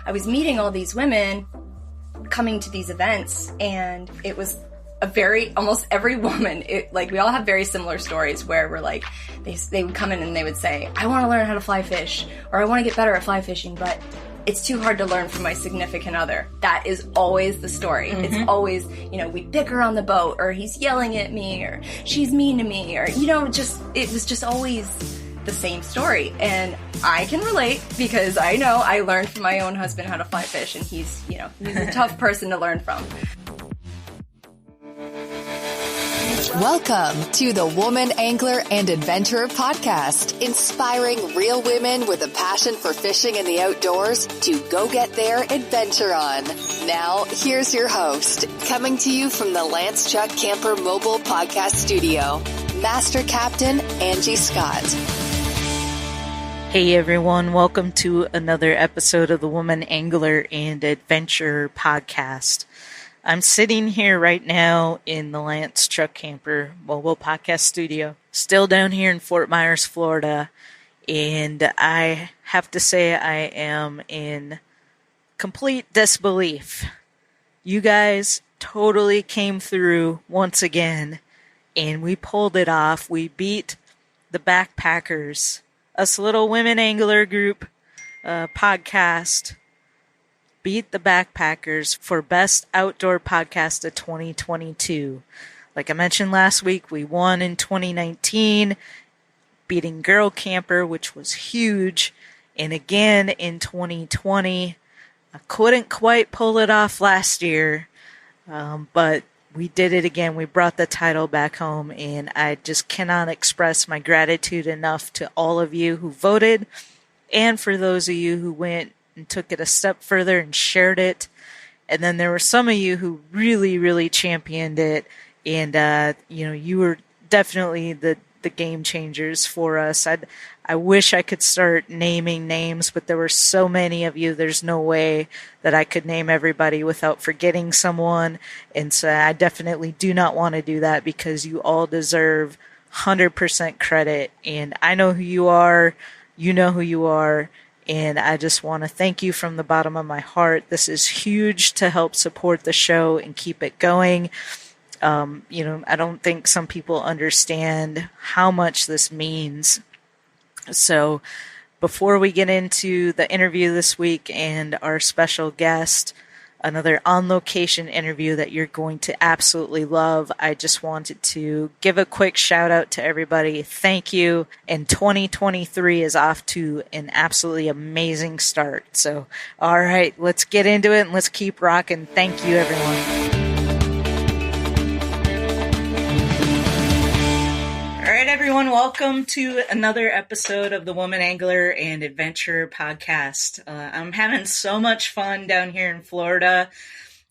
I was meeting all these women coming to these events, and it was almost every woman, we all have very similar stories where we're like, they would come in and they would say, I want to learn how to fly fish, or I want to get better at fly fishing, but it's too hard to learn from my significant other. That is always the story. Mm-hmm. It's always, we bicker on the boat, or he's yelling at me, or she's mean to me, or, it was just always the same story. And I can relate because I know I learned from my own husband how to fly fish, and he's a tough person to learn from. Welcome to the Woman Angler and Adventurer Podcast, inspiring real women with a passion for fishing in the outdoors to go get their adventure on. Now, here's your host, coming to you from the Lance Chuck Camper Mobile Podcast Studio, Master Captain Angie Scott. Hey everyone, welcome to another episode of the Woman Angler and Adventurer Podcast. I'm sitting here right now in the Lance Chuck Camper Mobile Podcast Studio, still down here in Fort Myers, Florida, and I have to say I am in complete disbelief. You guys totally came through once again, and we pulled it off. We beat the Backpackers, us little women angler group podcast. Beat the Backpackers for Best Outdoor Podcast of 2022. Like I mentioned last week, we won in 2019, beating Girl Camper, which was huge. And again in 2020, I couldn't quite pull it off last year, but we did it again. We brought the title back home, and I just cannot express my gratitude enough to all of you who voted, and for those of you who went and took it a step further and shared it. And then there were some of you who really, really championed it. And, you were definitely the game changers for us. I wish I could start naming names, but there were so many of you, there's no way that I could name everybody without forgetting someone. And so I definitely do not want to do that, because you all deserve 100% credit. And I know who you are. You know who you are. And I just want to thank you from the bottom of my heart. This is huge to help support the show and keep it going. I don't think some people understand how much this means. So before we get into the interview this week and our special guest, another on-location interview that you're going to absolutely love, I just wanted to give a quick shout out to everybody. Thank you. And 2023 is off to an absolutely amazing start. So, all right, let's get into it and let's keep rocking. Thank you, everyone. All right, everyone, welcome to another episode of the Woman Angler and Adventurer Podcast. I'm having so much fun down here in Florida.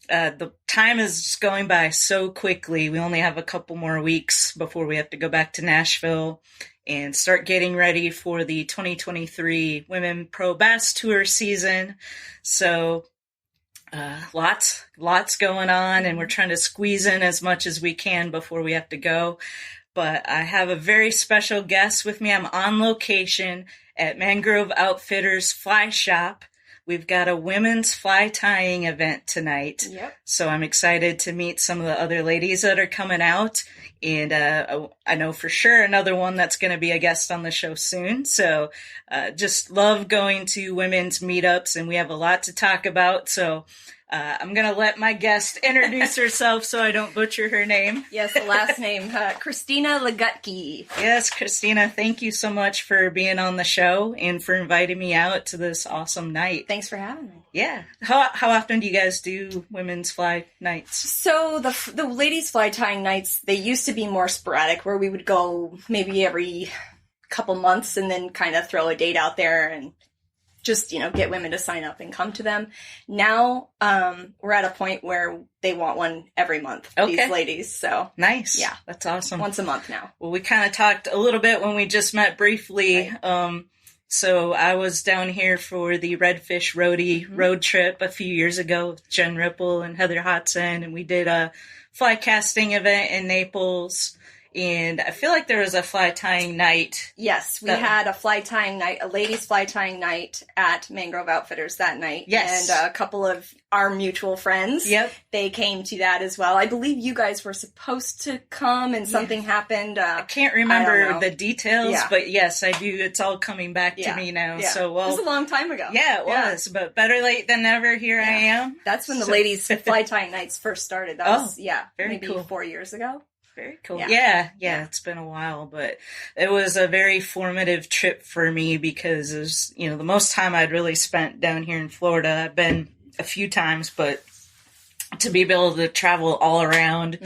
The time is just going by so quickly. We only have a couple more weeks before we have to go back to Nashville and start getting ready for the 2023 Women Pro Bass Tour season. So lots going on, and we're trying to squeeze in as much as we can before we have to go. But I have a very special guest with me. I'm on location at Mangrove Outfitters Fly Shop. We've got a women's fly tying event tonight. Yep. So I'm excited to meet some of the other ladies that are coming out. And I know for sure another one that's going to be a guest on the show soon. So just love going to women's meetups, and we have a lot to talk about. So I'm going to let my guest introduce herself so I don't butcher her name. Yes, the last name, Christina Legutki. Yes, Christina, thank you so much for being on the show and for inviting me out to this awesome night. Thanks for having me. Yeah. How often do you guys do women's fly nights? So the ladies fly tying nights, they used to be more sporadic, where we would go maybe every couple months and then kind of throw a date out there and just, get women to sign up and come to them. Now, we're at a point where they want one every month, these ladies. So nice. Yeah. That's awesome. Once a month now. Well, we kind of talked a little bit when we just met briefly. Right. So I was down here for the Redfish Roadie road trip a few years ago with Jen Ripple and Heather Hodson, and we did a fly casting event in Naples. And I feel like there was a fly tying night. Yes, we had a fly tying night, a ladies' fly tying night at Mangrove Outfitters that night. Yes. And a couple of our mutual friends, they came to that as well. I believe you guys were supposed to come and something happened. I can't remember the details, but yes, I do. It's all coming back to me now. Yeah. So, well, it was a long time ago. Yeah, it was, but better late than never. Here I am. That's when the ladies' fly tying nights first started. That was, very maybe cool. 4 years ago. Very cool. Yeah, it's been a while, but it was a very formative trip for me because it was, the most time I'd really spent down here in Florida. I've been a few times, but to be able to travel all around,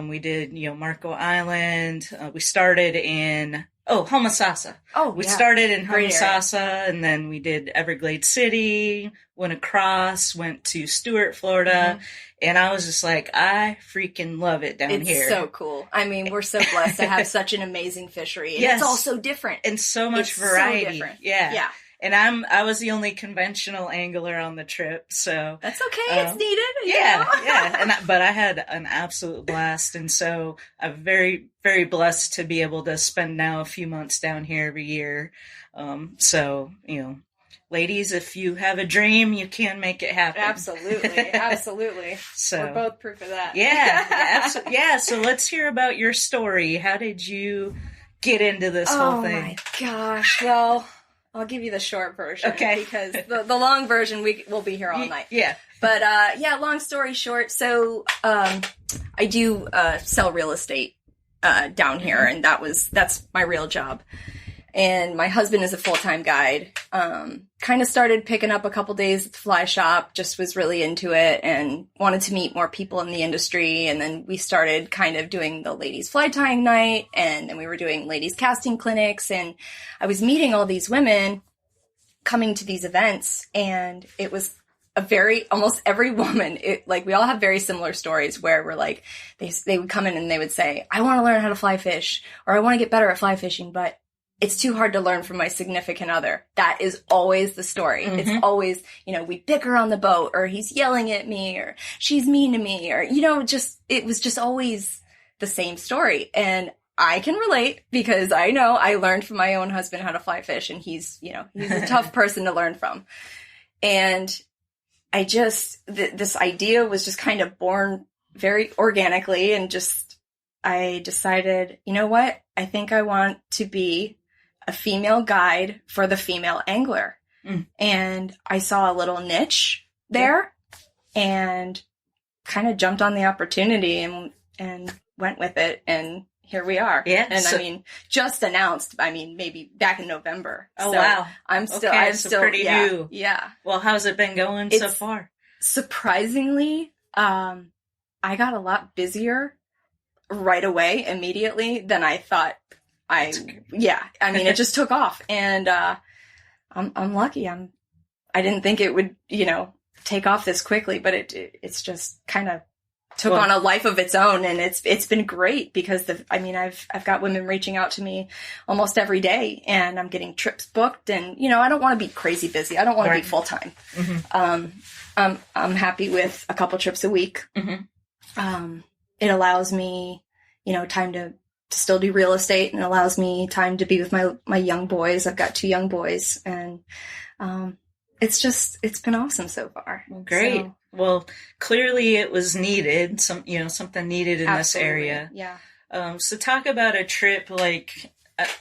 we did, Marco Island. We started in Homosassa. We started in Homosassa, and then we did Everglades City, went across, went to Stuart, Florida, and I was just like, I freaking love it down here. It's so cool. I mean, we're so blessed to have such an amazing fishery. And it's all so different. And so much variety. So different. Yeah. And I was the only conventional angler on the trip, so that's okay. It's needed. But I had an absolute blast, and so I'm very, very blessed to be able to spend now a few months down here every year. So ladies, if you have a dream, you can make it happen. Absolutely. So we're both proof of that. Yeah. So let's hear about your story. How did you get into this whole thing? Oh my gosh. Well, I'll give you the short version. Okay. Because the long version, we'll be here all night. Yeah. But, long story short. So, I do, sell real estate, down here. And that's my real job. And my husband is a full-time guide. Kind of started picking up a couple days at the fly shop, just was really into it and wanted to meet more people in the industry. And then we started kind of doing the ladies fly tying night, and then we were doing ladies casting clinics, and I was meeting all these women coming to these events, and it was almost every woman, we all have very similar stories where we're like, they would come in and they would say, I want to learn how to fly fish, or I want to get better at fly fishing, but it's too hard to learn from my significant other. That is always the story. It's always, we bicker on the boat, or he's yelling at me, or she's mean to me, or, it was just always the same story. And I can relate because I know I learned from my own husband how to fly fish, and he's a tough person to learn from. And I this idea was just kind of born very organically, and I decided, you know what? I think I want to be a female guide for the female angler. And I saw a little niche there and kind of jumped on the opportunity and went with it. And here we are. Yeah. And just announced, maybe back in November. Oh, so wow. I'm still pretty new. Yeah. Well, how's it been going so far? Surprisingly, I got a lot busier right away, immediately, than I thought. It just took off, and I'm lucky. I didn't think it would, take off this quickly, but it's just kind of took on a life of its own, and it's been great because I've got women reaching out to me almost every day, and I'm getting trips booked, and I don't want to be crazy busy. I don't want to be full time. I'm happy with a couple trips a week. It allows me, time to still do real estate, and it allows me time to be with my young boys. I've got 2 young boys, and it's been awesome so far. Great. So, well, clearly it was needed, something needed in this area. Yeah. So talk about a trip, I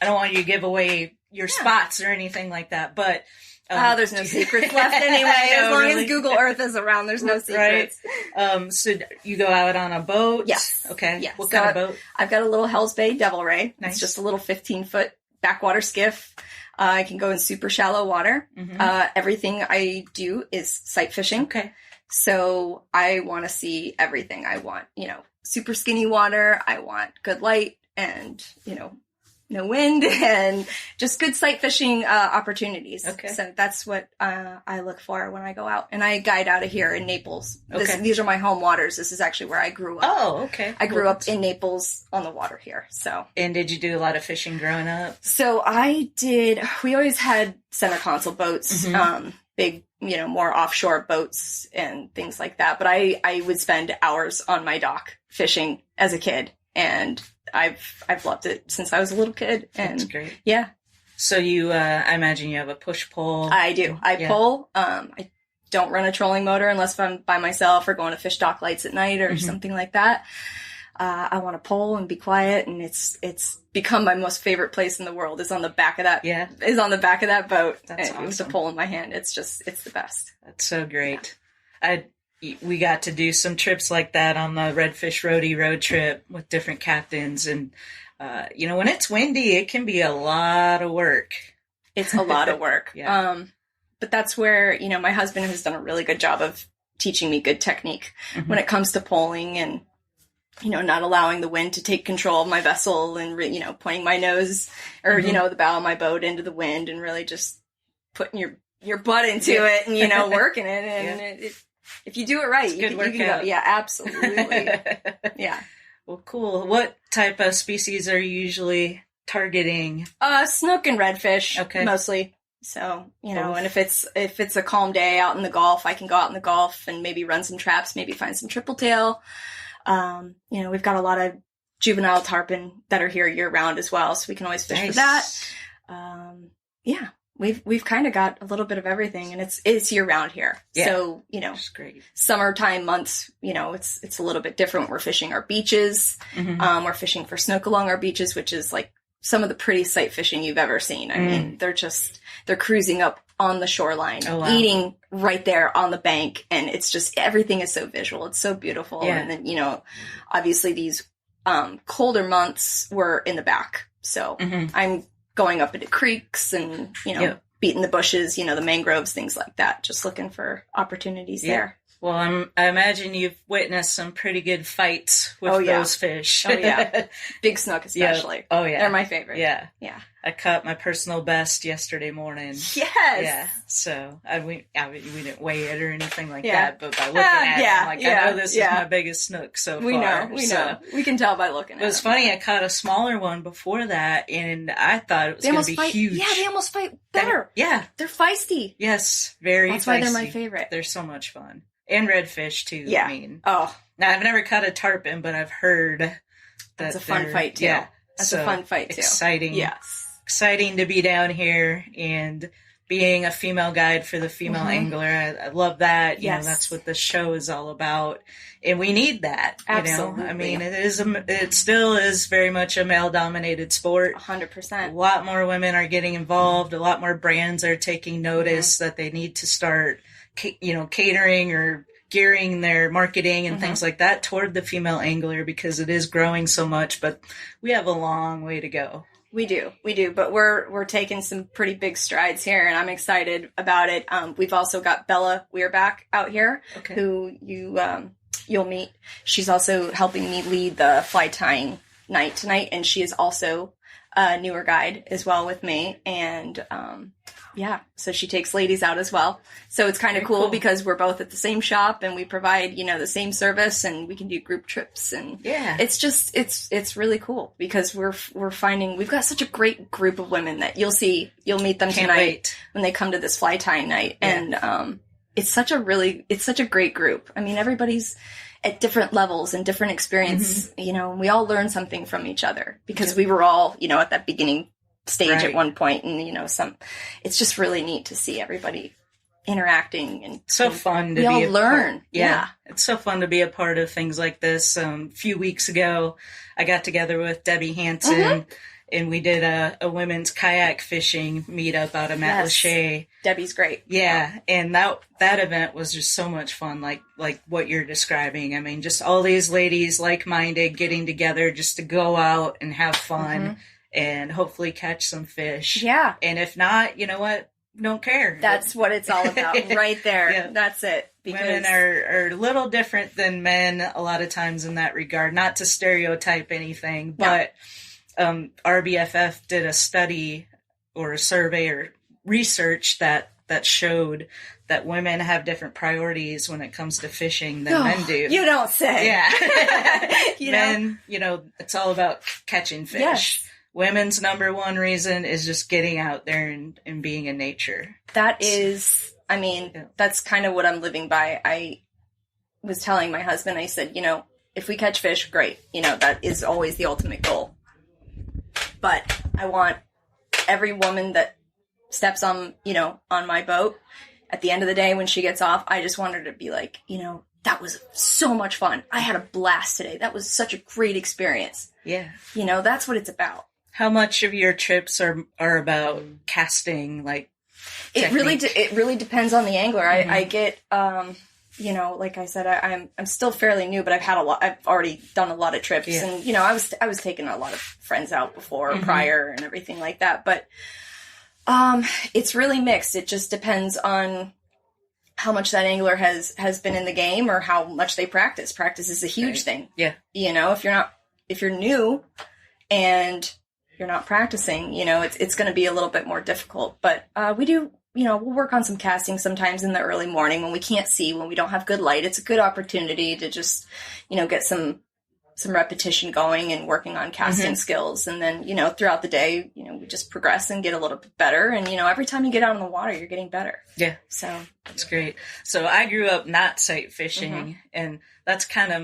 don't want you to give away your spots or anything like that, but there's no secrets left anyway. As long as Google Earth is around, there's no secrets. Right. So you go out on a boat? Yes. Okay. Yes. What kind of boat? I've got a little Hell's Bay Devil Ray. Nice. It's just a little 15-foot backwater skiff. I can go in super shallow water. Everything I do is sight fishing. Okay. So I want to see everything. I want, super skinny water. I want good light and, no wind, and just good sight fishing opportunities. Okay. So that's what I look for when I go out. And I guide out of here in Naples. Okay. These are my home waters. This is actually where I grew up. Oh, okay. I grew up in Naples on the water here. So. And did you do a lot of fishing growing up? So we always had center console boats, big, more offshore boats and things like that. But I would spend hours on my dock fishing as a kid. And I've loved it since I was a little kid. And that's great. Yeah. So you, I imagine you have a push pull. I do. I pull. I don't run a trolling motor unless I'm by myself or going to fish dock lights at night or something like that. I want to pull and be quiet, and it's become my most favorite place in the world is on the back of that. Yeah. Is on the back of that boat. That's awesome. With the pole in my hand. It's the best. That's so great. We got to do some trips like that on the Redfish Roadie road trip with different captains, and when it's windy, it can be a lot of work. It's a lot of work. Yeah. But that's where, my husband has done a really good job of teaching me good technique when it comes to poling and, not allowing the wind to take control of my vessel and, pointing my nose or, the bow of my boat into the wind and really just putting your butt into it and, working it. And if you do it right, you can go. Yeah, absolutely. Yeah. Well, cool. What type of species are you usually targeting? Snook and redfish, mostly. So, and if it's a calm day out in the Gulf, I can go out in the Gulf and maybe run some traps, maybe find some triple tail. We've got a lot of juvenile tarpon that are here year round as well, so we can always fish for that. Yeah, we've kind of got a little bit of everything, and it's year round here. Yeah. So, That's great. Summertime months, it's a little bit different. We're fishing our beaches. We're fishing for snook along our beaches, which is like some of the prettiest sight fishing you've ever seen. I mean, they're cruising up on the shoreline, eating right there on the bank. And it's just, everything is so visual. It's so beautiful. Yeah. And then, obviously these, colder months were in the back. So I'm going up into creeks and, beating the bushes, the mangroves, things like that. Just looking for opportunities there. Well, I imagine you've witnessed some pretty good fights with those fish. Oh, yeah. Big snook, especially. Yeah. Oh, yeah. They're my favorite. Yeah. Yeah. I caught my personal best yesterday morning. Yes. Yeah. So we didn't weigh it or anything like that, but by looking at it, I know this is my biggest snook so far. We know. We can tell by looking at it. It was funny. I caught a smaller one before that, and I thought it was going to be huge. Yeah, they almost fight better. They're feisty. Yes, very That's feisty. why they're my favorite. They're so much fun. And redfish, too. Yeah. I mean. Oh. Now, I've never caught a tarpon, but I've heard that that's a fun fight, too. Yeah. That's a fun fight, too. Exciting. Yes. Exciting to be down here and being a female guide for the female angler. I love that. You know, that's what the show is all about. And we need that. Absolutely. I mean, it still is very much a male-dominated sport. 100%. A lot more women are getting involved. A lot more brands are taking notice that they need to start catering or gearing their marketing and things like that toward the female angler because it is growing so much, but we have a long way to go. We do, but we're taking some pretty big strides here, and I'm excited about it. We've also got Bella Weirback out here, who you'll meet. She's also helping me lead the fly tying night tonight, and she is also a newer guide as well with me, and so she takes ladies out as well. So it's kind of cool because we're both at the same shop and we provide, the same service and we can do group trips and it's just, it's really cool because we're finding, we've got such a great group of women that you'll meet them tonight when they come to this fly tying night. Yeah. And, it's such a great group. I mean, everybody's at different levels and different experience, and we all learn something from each other because we were all, at that beginning stage at one point, and it's just really neat to see everybody interacting and so fun to we be all learn. Yeah, it's so fun to be a part of things like this. A few weeks ago, I got together with Debbie Hansen. And we did a women's kayak fishing meetup out of Matlacha. Debbie's great. Yeah, and that event was just so much fun, like what you're describing. I mean, just all these ladies like-minded getting together just to go out and have fun and hopefully catch some fish. Yeah. And if not, you know what? Don't care. That's what it's all about right there. Yeah. That's it. Because women are a little different than men a lot of times in that regard. Not to stereotype anything, but... RBFF did a study or a survey or research that showed that women have different priorities when it comes to fishing than men do. You don't say. Yeah. Men, it's all about catching fish. Yes. Women's number one reason is just getting out there and being in nature. That is, that's kind of what I'm living by. I was telling my husband, I said, if we catch fish, great. That is always the ultimate goal. But I want every woman that steps on my boat, at the end of the day when she gets off, I just want her to be like, that was so much fun. I had a blast today. That was such a great experience. Yeah. That's what it's about. How much of your trips are about casting, like, technique? It really depends on the angler. I get, like I said, I'm still fairly new, but I've already done a lot of trips, and I was taking a lot of friends out before, prior, and everything like that. But it's really mixed. It just depends on how much that angler has been in the game, or how much they practice. Practice is a huge thing. Yeah. If you're new and you're not practicing, it's going to be a little bit more difficult. But we do. We'll work on some casting sometimes in the early morning when we can't see, when we don't have good light. It's a good opportunity to just, get some repetition going and working on casting skills. And then, throughout the day, we just progress and get a little bit better. And, every time you get out on the water, you're getting better. Yeah. So that's great. So I grew up not sight fishing, and that's kind of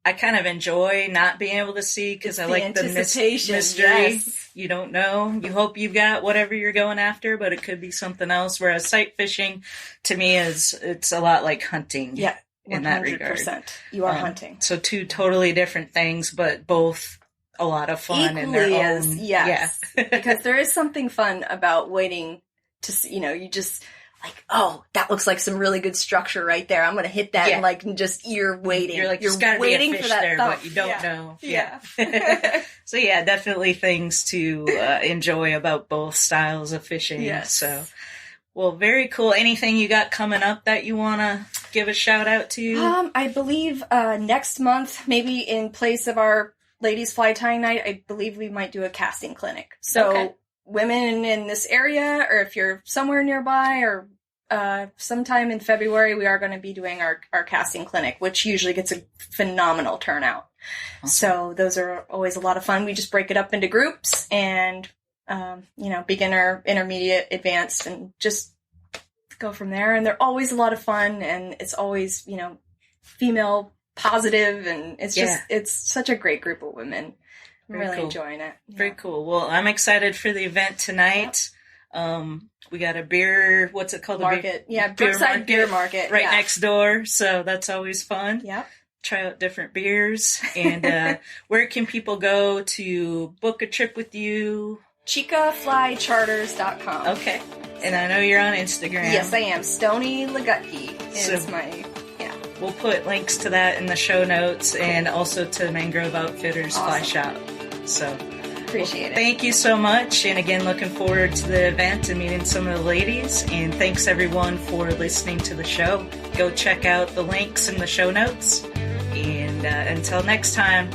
I kind of enjoy not being able to see, because I like the mystery. Yes. You don't know. You hope you've got whatever you're going after, but it could be something else. Whereas sight fishing, to me, it's a lot like hunting. Yeah, 100%. In that regard. You are hunting. So two totally different things, but both a lot of fun in their own. Yes. Yeah. Because there is something fun about waiting to see, you just... like, oh, that looks like some really good structure right there. I'm going to hit that, and just you're waiting. You're like, you're waiting for that there, thump. But you don't know. Yeah. So definitely things to enjoy about both styles of fishing. Yes. So, well, very cool. Anything you got coming up that you want to give a shout out to? I believe next month, maybe in place of our ladies fly tying night, I believe we might do a casting clinic. So women in this area, or if you're somewhere nearby, or sometime in February, we are going to be doing our casting clinic, which usually gets a phenomenal turnout. Awesome. So those are always a lot of fun. We just break it up into groups, and beginner, intermediate, advanced, and just go from there. And they're always a lot of fun, and it's always female positive, and it's just it's such a great group of women. I'm really enjoying it. Very cool. Well, I'm excited for the event tonight. We got a beer, what's it called? Market. Brookside Beer Market. Right next door. So that's always fun. Yep. Try out different beers. And where can people go to book a trip with you? ChicaFlyCharters.com. Okay. And I know you're on Instagram. Yes, I am. Stony Legutki is my... We'll put links to that in the show notes, and also to Mangrove Outfitters Fly Shop. So appreciate it. Thank you so much. And again, looking forward to the event and meeting some of the ladies. And thanks everyone for listening to the show. Go check out the links in the show notes. And until next time.